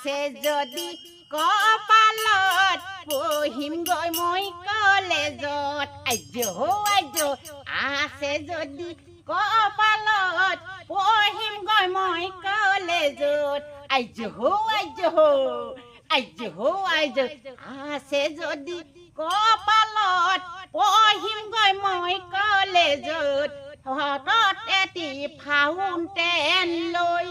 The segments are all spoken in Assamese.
আছে যদি কপালত পঢ়িম গৈ মই কলেজত আইজ আছে যদি কপালত পঢ়িম গৈ মই কলেজত আইজ আছে যদি কপালত পঢ়িম গৈ মই কলেজত হাতত এটি ফাউণ্টেন লৈ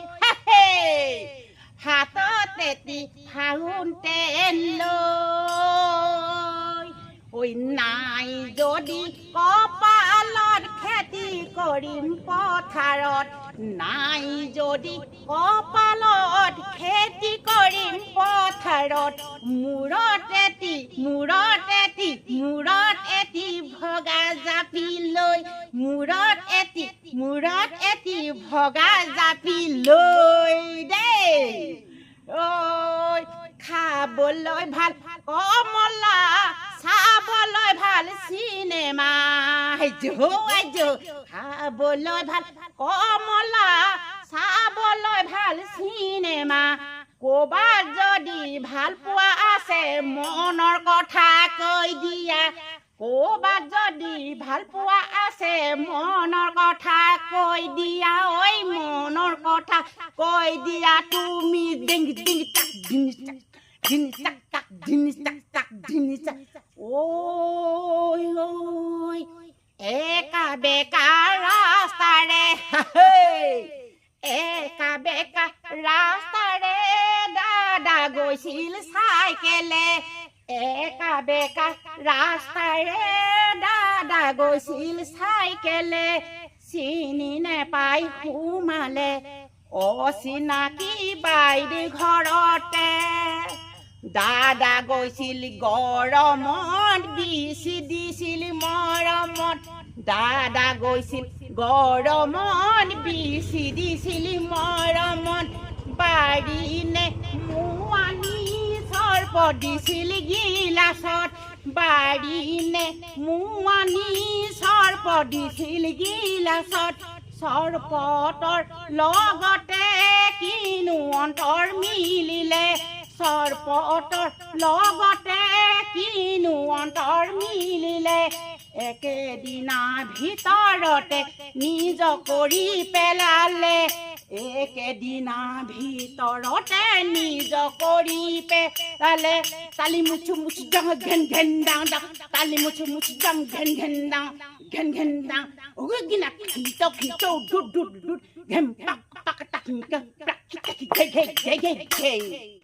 হাতত এটি ফাউণ্টেন লৈ ঐ নাই যদি কপালত খেতি কৰিম পথাৰত নাই যদি কপালত খেতি কৰিম পথাৰত মূৰত এটি ভগা জাপি লৈ মূৰত এটি ভগা জাপি লৈ দেই ঐ খাবলৈ ভাল কমলা চাবলৈ ভাল চিনেমা খাবলৈ ভাল কমলা চাবলৈ ভাল চিনেমা ক'বাত যদি ভাল পোৱা আছে মনৰ কথা কৈ দিয়া ক'বাত যদি ভাল পোৱা আছে মনৰ কথা কৈ দিয়া ঐ মনৰ কথা কৈ দিয়া তুমি ডিং ডিং টাক ডিং টাক ডিং টাক টাক ডিং টাক টাক ডিং টাক ঐ একা বেকা ৰাস্তাৰে একা বেকা ৰাস্তাৰে দাদা গৈছিল চাইকেলে একা বেকা ৰাস্তাৰে দাদা গৈছিল চাইকেলে চিনি নেপাই সোমালে অচিনাকি বাইদেউ ঘৰতে দাদা গৈছিল গৰমত বিচি দিছিল মৰমত দাদা গৈছিল গৰমত বিচি দিছিল মৰমত বাৰীনে মুৱানি সৰ্প দিছিল গিলাচত বাৰীনে মুৱানি সৰ্প দিছিল গিলাচত সৰ্পতৰ লগতে কিনো অন্তৰ মিলিলে সৰ্পতৰ লগতে কিনো অন্তৰ মিলিলে একেদিনা ভিতৰতে নিজ কৰি পেলালে একেদিনা ভিতৰতে নিজ কৰি পেলালে তালি মুচু মুচু ডাং ঘেন ঘেন ডাং ডাং তালি মুচু মুচু ডাং ঘেন ঘেন ডাং ঘেন ঘেন ডাং ওগিনা খিটো খিটো ডুড ডুড ডুড ঘেম পাক পাক টাক টাক টাক টাক